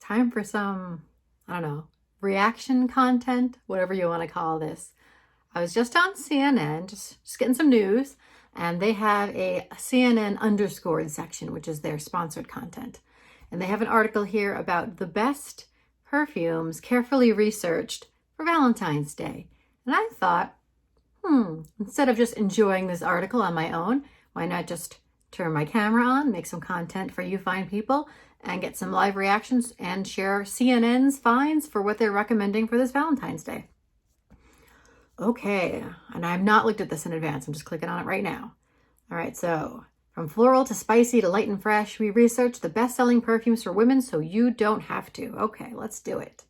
time for some, I don't know, reaction content, whatever you want to call this. I was just on CNN, just getting some news, and they have a CNN underscored section, which is their sponsored content. And they have an article here about the best perfumes carefully researched for Valentine's Day. And I thought, instead of just enjoying this article on my own, why not just turn my camera on, make some content for you fine people, and get some live reactions and share CNN's finds for what they're recommending for this Valentine's Day. Okay, and I've not looked at this in advance. I'm just clicking on it right now. All right, so from floral to spicy to light and fresh, we researched the best-selling perfumes for women so you don't have to. Okay, let's do it.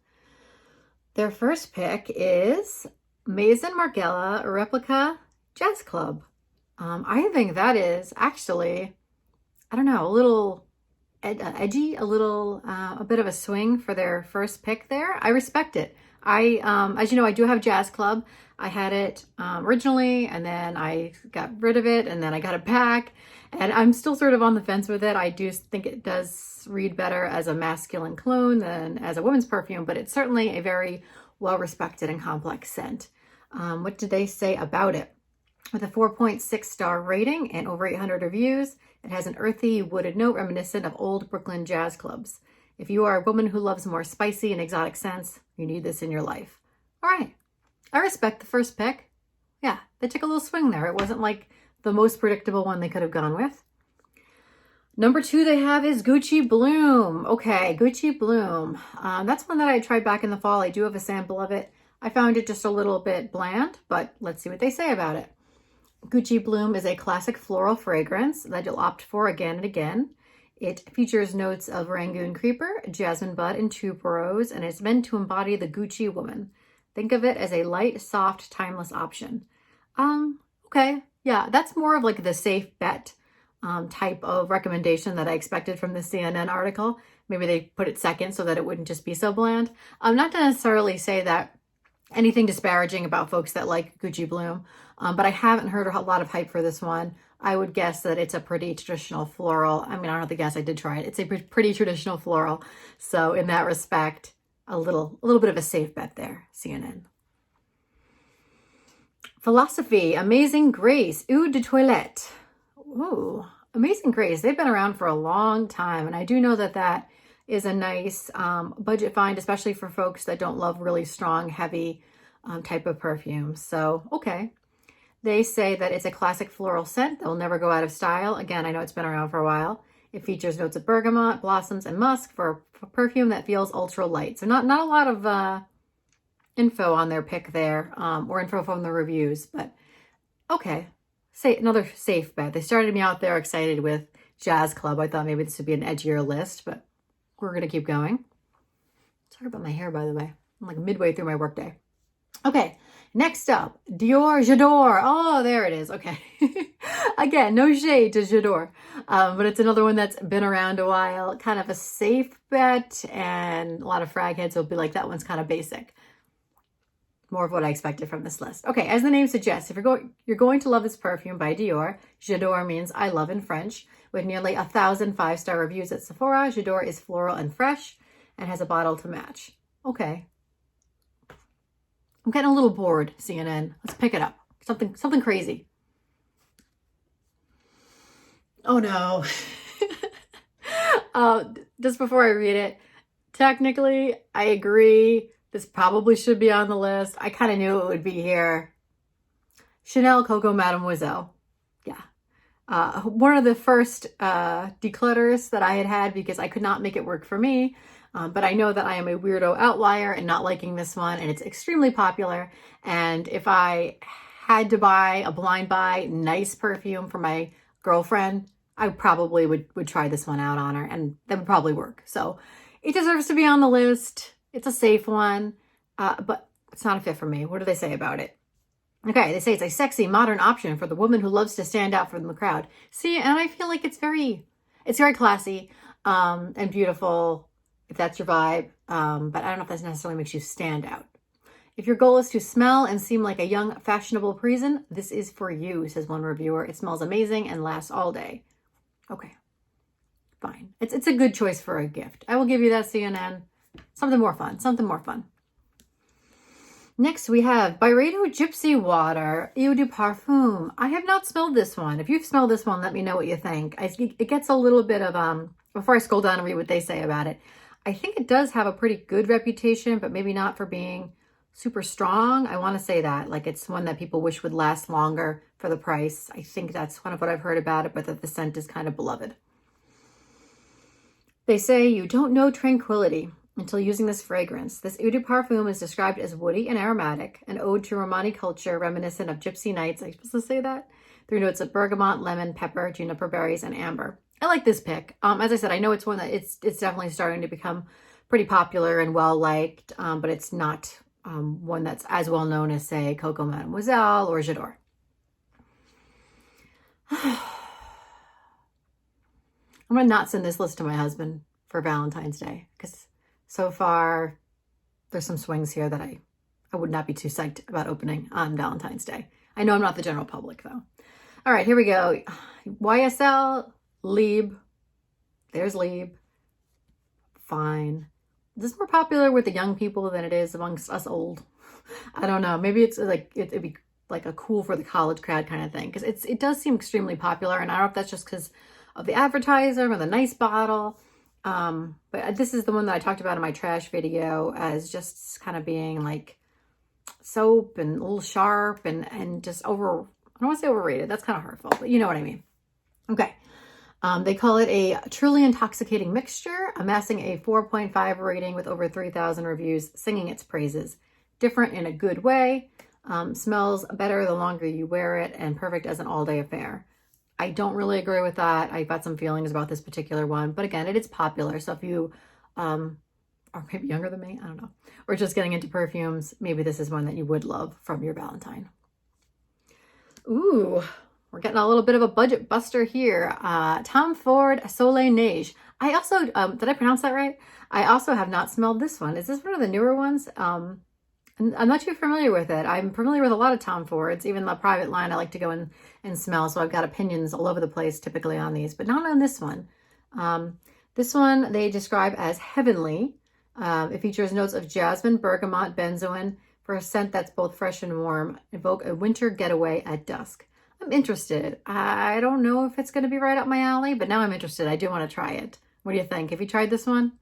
Their first pick is Maison Margiela Replica Jazz Club. I think that is actually, I don't know, a little edgy, a bit of a swing for their first pick there. I respect it. As you know, I do have Jazz Club. I had it originally, and then I got rid of it, and then I got it back, and I'm still sort of on the fence with it. I do think it does read better as a masculine cologne than as a women's perfume, but it's certainly a very well-respected and complex scent. What did they say about it? With a 4.6 star rating and over 800 reviews, it has an earthy, wooded note reminiscent of old Brooklyn jazz clubs. If you are a woman who loves more spicy and exotic scents, you need this in your life. All right. I respect the first pick. Yeah, they took a little swing there. It wasn't like the most predictable one they could have gone with. Number 2 they have is Gucci Bloom. Okay, Gucci Bloom. That's one that I tried back in the fall. I do have a sample of it. I found it just a little bit bland, but let's see what they say about it. Gucci Bloom is a classic floral fragrance that you'll opt for again and again. It features notes of Rangoon Creeper, Jasmine Bud, and Tuberose, and it's meant to embody the Gucci woman. Think of it as a light, soft, timeless option. Okay, yeah, that's more of like the safe bet type of recommendation that I expected from the CNN article. Maybe they put it second so that it wouldn't just be so bland. Not to necessarily say that anything disparaging about folks that like Gucci Bloom, but I haven't heard a lot of hype for this one. I would guess that it's a pretty traditional floral. I mean, I don't have to guess, I did try it. It's a pretty traditional floral. So in that respect, a little bit of a safe bet there, CNN. Philosophy, Amazing Grace, Eau de Toilette. Ooh, Amazing Grace. They've been around for a long time, and I do know that that is a nice budget find, especially for folks that don't love really strong, heavy type of perfumes. So, okay. They say that it's a classic floral scent that will never go out of style. Again, I know it's been around for a while. It features notes of bergamot, blossoms, and musk for a perfume that feels ultra light. So not a lot of info on their pick there, or info from the reviews, but okay. Say another safe bet. They started me out there excited with Jazz Club. I thought maybe this would be an edgier list, but we're going to keep going. Sorry about my hair, by the way. I'm like midway through my workday. Okay, next up, Dior J'adore. Oh, there it is. Okay. Again, no shade to J'adore, but it's another one that's been around a while. Kind of a safe bet, and a lot of frag heads will be like, that one's kind of basic. More of what I expected from this list. Okay, as the name suggests, if you're going to love this perfume by Dior. J'adore means I love in French. With nearly 1,000 5-star reviews at Sephora, J'adore is floral and fresh and has a bottle to match. Okay. I'm getting a little bored, CNN. Let's pick it up. Something crazy. Oh no. Just before I read it, technically, I agree. This probably should be on the list. I kind of knew it would be here. Chanel Coco Mademoiselle. Yeah. One of the first declutters that I had because I could not make it work for me. But I know that I am a weirdo outlier in not liking this one, and it's extremely popular. And if I had to buy a blind buy nice perfume for my girlfriend, I probably would try this one out on her, and that would probably work. So it deserves to be on the list. It's a safe one, but it's not a fit for me. What do they say about it? Okay, they say it's a sexy, modern option for the woman who loves to stand out from the crowd. See, and I feel like it's very classy and beautiful, if that's your vibe. But I don't know if that necessarily makes you stand out. If your goal is to smell and seem like a young, fashionable Parisian, this is for you, says one reviewer. It smells amazing and lasts all day. Okay, fine. It's a good choice for a gift. I will give you that, CNN. Something more fun, something more fun. Next, we have Byredo Gypsy Water Eau de Parfum. I have not smelled this one. If you've smelled this one, let me know what you think. It gets a little bit of, before I scroll down and read what they say about it, I think it does have a pretty good reputation, but maybe not for being super strong. I want to say that. Like, it's one that people wish would last longer for the price. I think that's one of what I've heard about it, but that the scent is kind of beloved. They say you don't know tranquility until using this fragrance. This eau de parfum is described as woody and aromatic, an ode to Romani culture reminiscent of gypsy nights. Am I supposed to say that? Through notes of bergamot, lemon, pepper, juniper berries, and amber. I like this pick. As I said, I know it's one that it's definitely starting to become pretty popular and well-liked, but it's not one that's as well known as, say, Coco Mademoiselle or J'adore. I'm going to not send this list to my husband for Valentine's Day because so far there's some swings here that I would not be too psyched about opening on Valentine's Day. I know I'm not the general public though. All right, here we go. YSL, Lieb. There's Lieb. Fine. This is more popular with the young people than it is amongst us old. I don't know. Maybe it's like it'd be like a cool for the college crowd kind of thing because it does seem extremely popular, and I don't know if that's just because of the advertiser or the nice bottle. But this is the one that I talked about in my trash video as just kind of being like soap and a little sharp and just I don't want to say overrated. That's kind of hurtful, but you know what I mean. Okay. They call it a truly intoxicating mixture, amassing a 4.5 rating with over 3,000 reviews, singing its praises. Different in a good way, smells better the longer you wear it, and perfect as an all-day affair. I don't really agree with that. I've got some feelings about this particular one, but again, it is popular. So if you are maybe younger than me, I don't know, or just getting into perfumes, maybe this is one that you would love from your Valentine. Ooh, we're getting a little bit of a budget buster here. Tom Ford Soleil Neige. I also, did I pronounce that right? I also have not smelled this one. Is this one of the newer ones? I'm not too familiar with it. I'm familiar with a lot of Tom Fords, even the private line I like to go and smell. So I've got opinions all over the place typically on these, but not on this one. This one they describe as heavenly. It features notes of jasmine, bergamot, benzoin for a scent that's both fresh and warm. Evoke a winter getaway at dusk. I'm interested. I don't know if it's going to be right up my alley, but now I'm interested. I do want to try it. What do you think? Have you tried this one?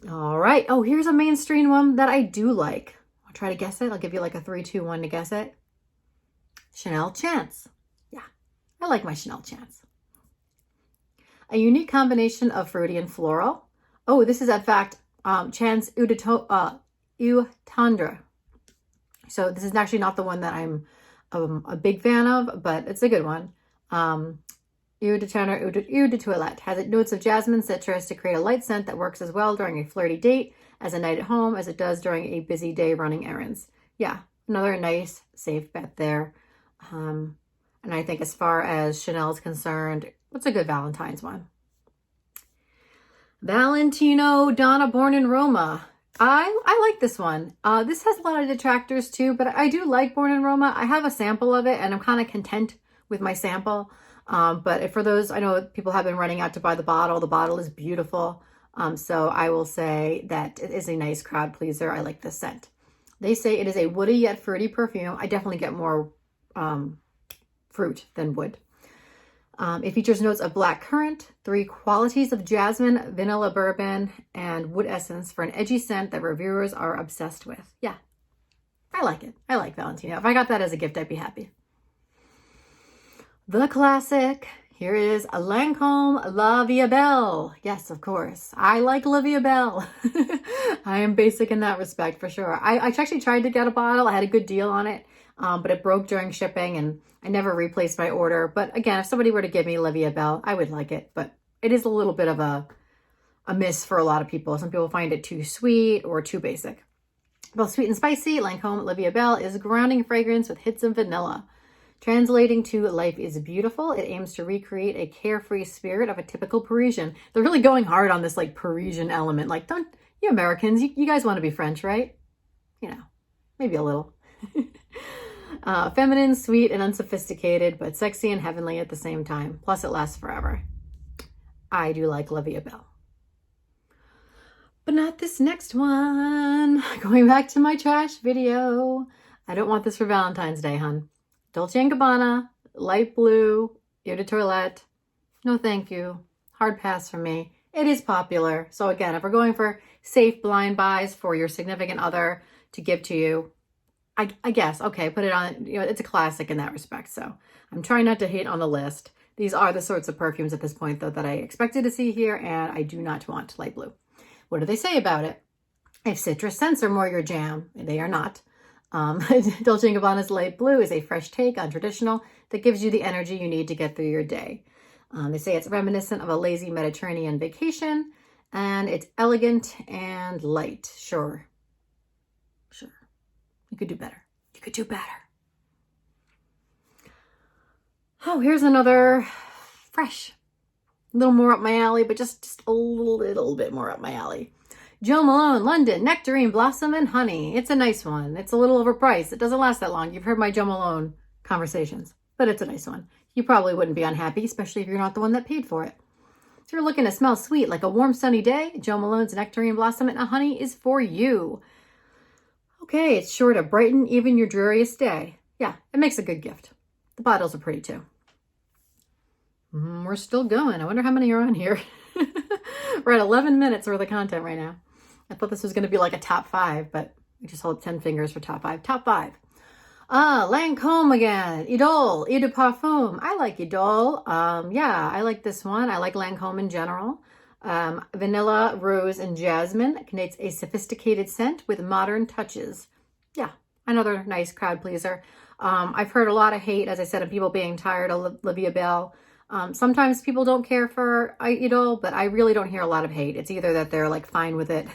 All right. Oh, here's a mainstream one that I do like. I'll try to guess it. I'll give you like a 3, 2, 1 to guess it. Chanel Chance. Yeah, I like my Chanel Chance. A unique combination of fruity and floral. Oh, this is in fact Chance Eau Tendre. So this is actually not the one that I'm a big fan of, but it's a good one. Eau de Tendre, Eau de Toilette has notes of jasmine citrus to create a light scent that works as well during a flirty date as a night at home as it does during a busy day running errands. Yeah, another nice, safe bet there. And I think as far as Chanel is concerned, it's a good Valentine's one. Valentino Donna Born in Roma. I like this one. This has a lot of detractors too, but I do like Born in Roma. I have a sample of it and I'm kind of content with my sample. But for those, I know people have been running out to buy the bottle. The bottle is beautiful. So I will say that it is a nice crowd pleaser. I like this scent. They say it is a woody yet fruity perfume. I definitely get more fruit than wood. It features notes of black currant, 3 qualities of jasmine, vanilla bourbon, and wood essence for an edgy scent that reviewers are obsessed with. Yeah, I like it. I like Valentino. If I got that as a gift, I'd be happy. The classic. Here is a Lancôme La Vie Belle. Yes, of course. I like La Vie Belle. I am basic in that respect for sure. I actually tried to get a bottle. I had a good deal on it, but it broke during shipping and I never replaced my order. But again, if somebody were to give me La Vie Belle, I would like it. But it is a little bit of a miss for a lot of people. Some people find it too sweet or too basic. Both sweet and spicy, Lancôme La Vie Belle is a grounding fragrance with hits of vanilla. Translating to life is beautiful, it aims to recreate a carefree spirit of a typical Parisian. They're really going hard on this like Parisian element. Like, don't you Americans, you guys want to be French, right? You know, maybe a little. Feminine, sweet, and unsophisticated, but sexy and heavenly at the same time. Plus, it lasts forever. I do like La Vie Belle. But not this next one. Going back to my trash video. I don't want this for Valentine's Day, hun. Dolce & Gabbana, light blue, eau de toilette. No thank you. Hard pass for me. It is popular. So again, if we're going for safe blind buys for your significant other to give to you, I guess, okay, put it on, it's a classic in that respect. So I'm trying not to hate on the list. These are the sorts of perfumes at this point, though, that I expected to see here, and I do not want light blue. What do they say about it? If citrus scents are more your jam, they are not. Dolce & Gabbana's light blue is a fresh take on traditional that gives you the energy you need to get through your day. They say it's reminiscent of a lazy Mediterranean vacation, and it's elegant and light. Sure. You could do better. You could do better. Oh, here's another fresh. A little more up my alley, but just a little bit more up my alley. Jo Malone, London, Nectarine, Blossom, and Honey. It's a nice one. It's a little overpriced. It doesn't last that long. You've heard my Jo Malone conversations, but it's a nice one. You probably wouldn't be unhappy, especially if you're not the one that paid for it. If you're looking to smell sweet like a warm sunny day, Jo Malone's Nectarine, Blossom, and Honey is for you. Okay, it's sure to brighten even your dreariest day. Yeah, it makes a good gift. The bottles are pretty too. We're still going. I wonder how many are on here. We're at 11 minutes worth of content right now. I thought this was going to be like a top 5, but I just hold 10 fingers for top 5. Top 5. Lancôme again. Idole, Eau de Parfum. I like Idole. Yeah, I like this one. I like Lancôme in general. Vanilla, rose, and jasmine creates a sophisticated scent with modern touches. Yeah, another nice crowd pleaser. I've heard a lot of hate, as I said, of people being tired of Olivia Bell. Sometimes people don't care for Idol, but I really don't hear a lot of hate. It's either that they're like fine with it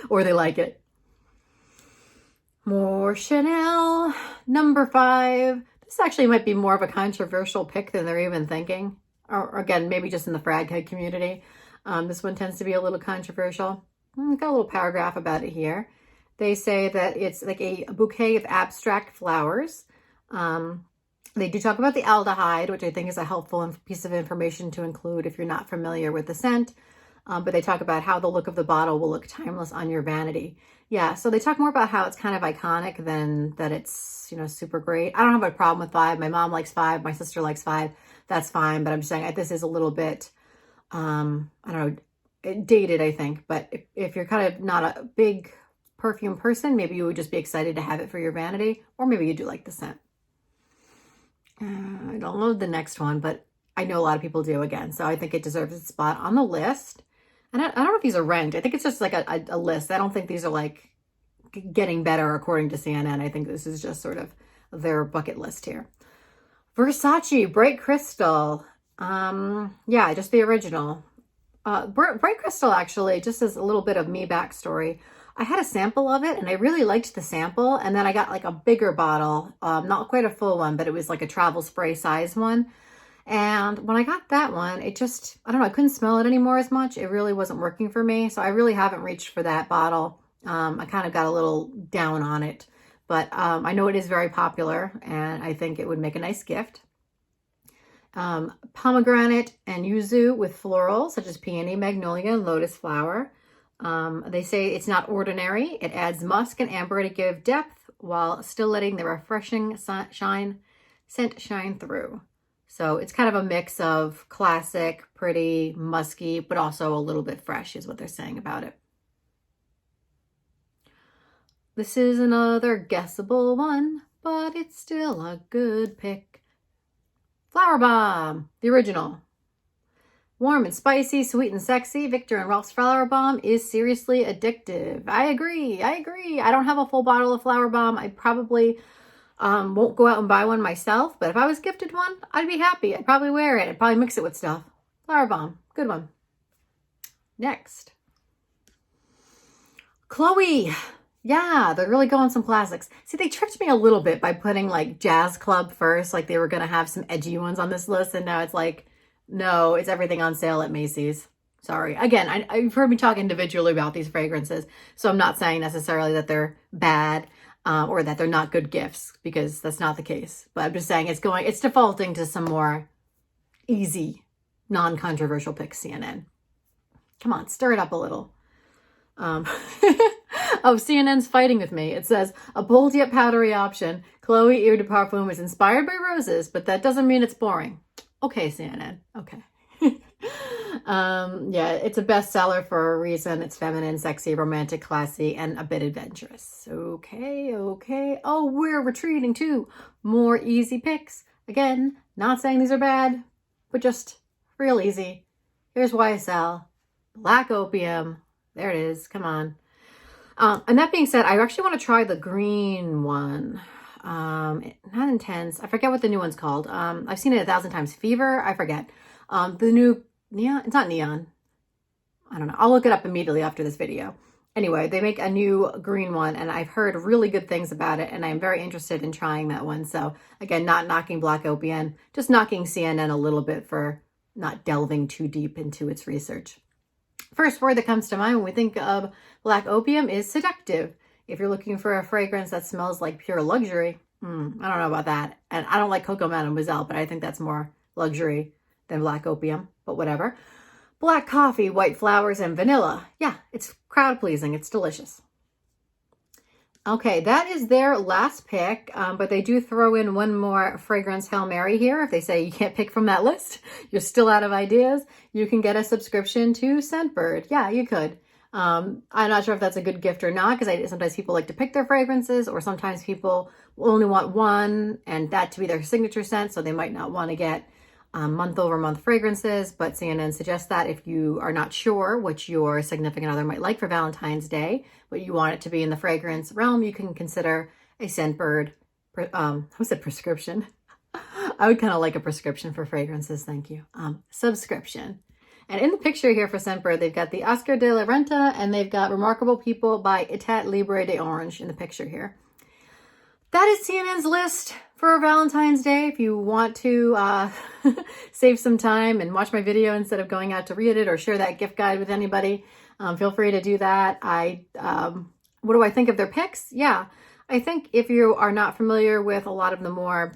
or they like it. More Chanel, number 5. This actually might be more of a controversial pick than they're even thinking. Or again, maybe just in the fraghead community. This one tends to be a little controversial. I've got a little paragraph about it here. They say that it's like a bouquet of abstract flowers. They do talk about the aldehyde, which I think is a helpful piece of information to include if you're not familiar with the scent. But they talk about how the look of the bottle will look timeless on your vanity. Yeah, so they talk more about how it's kind of iconic than that it's, super great. I don't have a problem with 5. My mom likes 5. My sister likes 5. That's fine. But I'm just saying this is a little bit, I don't know, dated, I think. But if you're kind of not a big perfume person, maybe you would just be excited to have it for your vanity. Or maybe you do like the scent. I don't know the next one, but I know a lot of people do again. So I think it deserves its spot on the list. And I don't know if these are ranked. I think it's just like a list. I don't think these are like getting better according to CNN. I think this is just sort of their bucket list here. Versace, Bright Crystal. Yeah, just the original. Bright Crystal, actually, just as a little bit of me backstory. I had a sample of it and I really liked the sample. And then I got like a bigger bottle, not quite a full one, but it was like a travel spray size one. And when I got that one, it just, I don't know, I couldn't smell it anymore as much. It really wasn't working for me. So I really haven't reached for that bottle. I kind of got a little down on it, but I know it is very popular and I think it would make a nice gift. Pomegranate and Yuzu with florals such as peony, magnolia, and lotus flower. They say it's not ordinary. It adds musk and amber to give depth while still letting the refreshing scent shine through. So it's kind of a mix of classic, pretty, musky, but also a little bit fresh is what they're saying about it. This is another guessable one, but it's still a good pick. Flower Bomb, the original. Warm and spicy, sweet and sexy, Victor and Rolf's Flower Bomb is seriously addictive. I agree. I don't have a full bottle of Flower Bomb. I probably won't go out and buy one myself, but if I was gifted one, I'd be happy. I'd probably wear it. I'd probably mix it with stuff. Flower Bomb, good one. Next. Chloe. Yeah, they're really going some classics. See, they tricked me a little bit by putting like Jazz Club first, like they were going to have some edgy ones on this list, and now it's like, no, it's everything on sale at Macy's. Sorry. Again, you've heard me talk individually about these fragrances, so I'm not saying necessarily that they're bad or that they're not good gifts, because that's not the case. But I'm just saying it's defaulting to some more easy, non-controversial picks, CNN. Come on, stir it up a little. Oh, CNN's fighting with me. It says, a bold yet powdery option. Chloe Eau de Parfum is inspired by roses, but that doesn't mean it's boring. Okay, CNN. Okay. Yeah, it's a bestseller for a reason. It's feminine, sexy, romantic, classy, and a bit adventurous. Okay, okay. Oh, we're retreating to more easy picks. Again, not saying these are bad, but just real easy. Here's YSL, Black Opium. There it is. Come on. And that being said, I actually want to try the green one. Not Intense. I forget what the new one's called. I've seen it 1,000 times. Fever. I forget. The new Neon. It's not Neon. I don't know. I'll look it up immediately after this video. Anyway, they make a new green one, and I've heard really good things about it, and I'm very interested in trying that one. So again, not knocking Black Opium, just knocking CNN a little bit for not delving too deep into its research. First word that comes to mind when we think of Black Opium is seductive. If you're looking for a fragrance that smells like pure luxury, I don't know about that. And I don't like Coco Mademoiselle, but I think that's more luxury than Black Opium, but whatever. Black coffee, white flowers, and vanilla. Yeah, it's crowd pleasing. It's delicious. Okay, that is their last pick, but they do throw in one more fragrance Hail Mary here. If they say you can't pick from that list, you're still out of ideas, you can get a subscription to Scentbird. Yeah, you could. I'm not sure if that's a good gift or not, because sometimes people like to pick their fragrances, or sometimes people only want one and that to be their signature scent, so they might not want to get month-over-month fragrances, but CNN suggests that if you are not sure what your significant other might like for Valentine's Day, but you want it to be in the fragrance realm, you can consider a Scentbird, prescription? I would kind of like a prescription for fragrances, thank you. Subscription. And in the picture here for Scentbird, they've got the Oscar de la Renta, and they've got Remarkable People by Etat Libre d'Orange in the picture here. That is CNN's list for Valentine's Day. If you want to save some time and watch my video instead of going out to read it or share that gift guide with anybody, feel free to do that. What do I think of their picks? Yeah, I think if you are not familiar with a lot of the more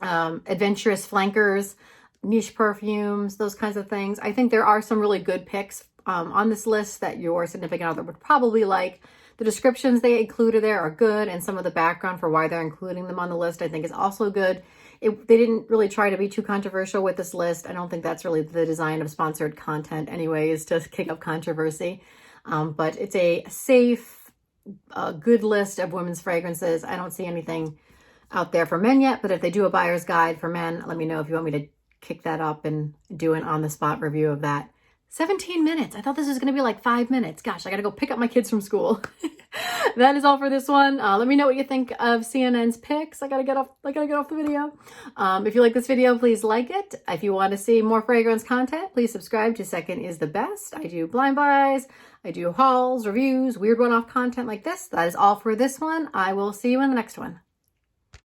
adventurous flankers, niche perfumes, those kinds of things, I think there are some really good picks on this list that your significant other would probably like. The descriptions they included there are good, and some of the background for why they're including them on the list I think is also good. They didn't really try to be too controversial with this list. I don't think that's really the design of sponsored content anyways, to kick up controversy. But it's a safe, good list of women's fragrances. I don't see anything out there for men yet, but if they do a buyer's guide for men, let me know if you want me to kick that up and do an on-the-spot review of that. 17 minutes. I thought this was going to be like 5 minutes. Gosh, I got to go pick up my kids from school. That is all for this one. Let me know what you think of CNN's picks. I gotta get off the video. If you like this video, please like it. If you want to see more fragrance content, please subscribe to Second is the Best. I do blind buys. I do hauls, reviews, weird one-off content like this. That is all for this one. I will see you in the next one.